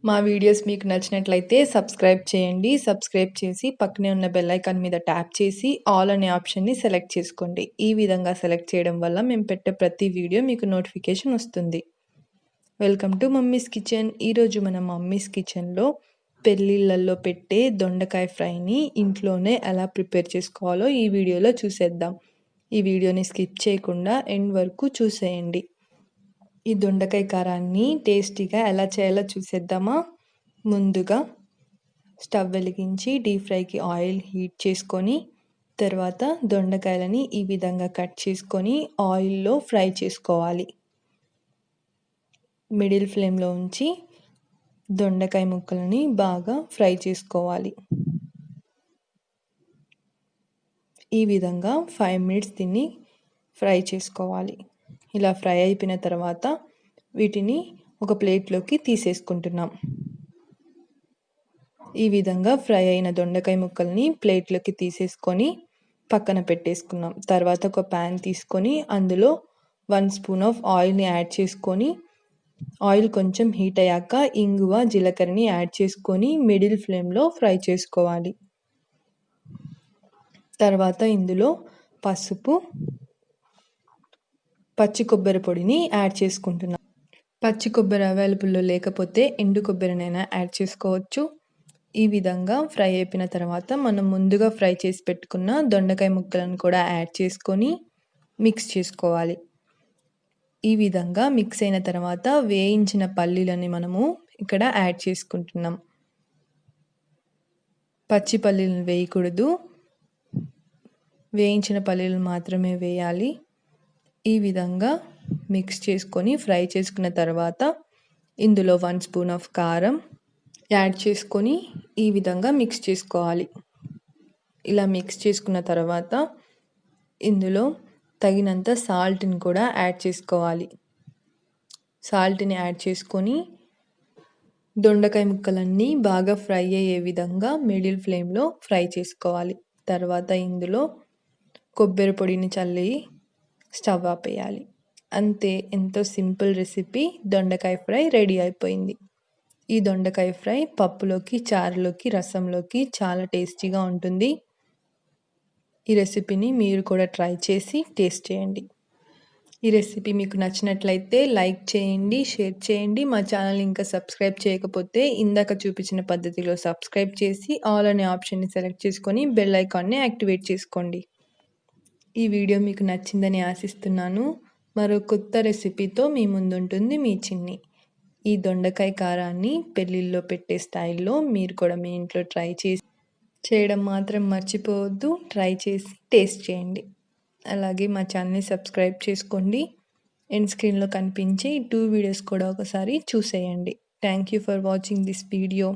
మా వీడియోస్ మీకు నచ్చినట్లయితే సబ్స్క్రైబ్ చేయండి. సబ్స్క్రైబ్ చేసి పక్కనే ఉన్న బెల్ ఐకాన్ మీద ట్యాప్ చేసి ఆల్ అనే ఆప్షన్‌ని సెలెక్ట్ చేసుకోండి. ఈ విధంగా సెలెక్ట్ చేయడం వల్ల మేము పెట్టే ప్రతి వీడియో మీకు నోటిఫికేషన్ వస్తుంది. Welcome to mummies kitchen. ఈరోజు మన మమ్మీస్ కిచెన్‌లో పెళ్ళిళ్ళల్లో పెట్టే దొండకాయ ఫ్రైని ఇంట్లోనే ఎలా ప్రిపేర్ చేసుకోవాలో ఈ వీడియోలో చూసేద్దాం. ఈ వీడియోని స్కిప్ చేయకుండా ఎండ్ వరకు చూసేయండి. ఈ దొండకాయ కారాన్ని టేస్టీగా ఎలా చేయాలో చూసేద్దామా? ముందుగా స్టవ్ వెలిగించి డీప్ ఫ్రైకి ఆయిల్ హీట్ చేసుకొని తర్వాత దొండకాయలని ఈ విధంగా కట్ చేసుకొని ఆయిల్లో ఫ్రై చేసుకోవాలి. మిడిల్ ఫ్లేమ్లో ఉంచి దొండకాయ ముక్కలని బాగా ఫ్రై చేసుకోవాలి. ఈ విధంగా 5 మినిట్స్ దీన్ని ఫ్రై చేసుకోవాలి. ఇలా ఫ్రై అయిపోయిన తర్వాత వీటిని ఒక ప్లేట్లోకి తీసేసుకుంటున్నాం. ఈ విధంగా ఫ్రై అయిన దొండకాయ ముక్కల్ని ప్లేట్లోకి తీసేసుకొని పక్కన పెట్టేసుకున్నాం. తర్వాత ఒక ప్యాన్ తీసుకొని అందులో 1 స్పూన్ ఆఫ్ ఆయిల్ని యాడ్ చేసుకొని ఆయిల్ కొంచెం హీట్ అయ్యాక ఇంగువ, జీలకర్రని యాడ్ చేసుకొని మిడిల్ ఫ్లేమ్లో ఫ్రై చేసుకోవాలి. తర్వాత ఇందులో పసుపు, పచ్చి కొబ్బరి పొడిని యాడ్ చేసుకుంటున్నాం. పచ్చి కొబ్బరి అవైలబుల్లో లేకపోతే ఎండు కొబ్బరినైనా యాడ్ చేసుకోవచ్చు. ఈ విధంగా ఫ్రై అయిపోయిన తర్వాత మనం ముందుగా ఫ్రై చేసి పెట్టుకున్న దొండకాయ ముక్కలను కూడా యాడ్ చేసుకొని మిక్స్ చేసుకోవాలి. ఈ విధంగా మిక్స్ అయిన తర్వాత వేయించిన పల్లీలని మనము ఇక్కడ యాడ్ చేసుకుంటున్నాం. పచ్చి పల్లీలను వేయకూడదు, వేయించిన పల్లీలను మాత్రమే వేయాలి. ఈ విధంగా మిక్స్ చేసుకొని ఫ్రై చేసుకున్న తర్వాత ఇందులో 1 స్పూన్ ఆఫ్ కారం యాడ్ చేసుకొని ఈ విధంగా మిక్స్ చేసుకోవాలి. ఇలా మిక్స్ చేసుకున్న తర్వాత ఇందులో తగినంత సాల్ట్ని కూడా యాడ్ చేసుకోవాలి. సాల్ట్ని యాడ్ చేసుకొని దొండకాయ ముక్కలన్నీ బాగా ఫ్రై అయ్యే విధంగా మిడిల్ ఫ్లేమ్లో ఫ్రై చేసుకోవాలి. తర్వాత ఇందులో కొబ్బరి పొడిని చల్లి స్టవ్ ఆపేయాలి. అంతే, ఎంతో సింపుల్ రెసిపీ దొండకాయ ఫ్రై రెడీ అయిపోయింది. ఈ దొండకాయ ఫ్రై పప్పులోకి, చారులోకి, రసంలోకి చాలా టేస్టీగా ఉంటుంది. ఈ రెసిపీని మీరు కూడా ట్రై చేసి టేస్ట్ చేయండి. ఈ రెసిపీ మీకు నచ్చినట్లయితే లైక్ చేయండి, షేర్ చేయండి. మా ఛానల్ ఇంకా సబ్స్క్రైబ్ చేయకపోతే ఇందాక చూపించిన పద్ధతిలో సబ్స్క్రైబ్ చేసి ఆల్ అనే ఆప్షన్ని సెలెక్ట్ చేసుకొని బెల్ ఐకాన్ని యాక్టివేట్ చేసుకోండి. ఈ వీడియో మీకు నచ్చిందని ఆశిస్తున్నాను. మరో కొత్త రెసిపీతో మీ ముందుంటుంది మీ చిన్ని. ఈ దొండకాయ కారాన్ని పెళ్ళిళ్ళలో పెట్టే స్టైల్లో మీరు కూడా మీ ఇంట్లో ట్రై చేసి చేయడం మాత్రం మర్చిపోవద్దు. ట్రై చేసి టేస్ట్ చేయండి. అలాగే మా ఛానల్ని సబ్స్క్రైబ్ చేసుకోండి. ఎండ్ స్క్రీన్లో కనిపించే 2 వీడియోస్ కూడా ఒకసారి చూసేయండి. Thank you for watching this video.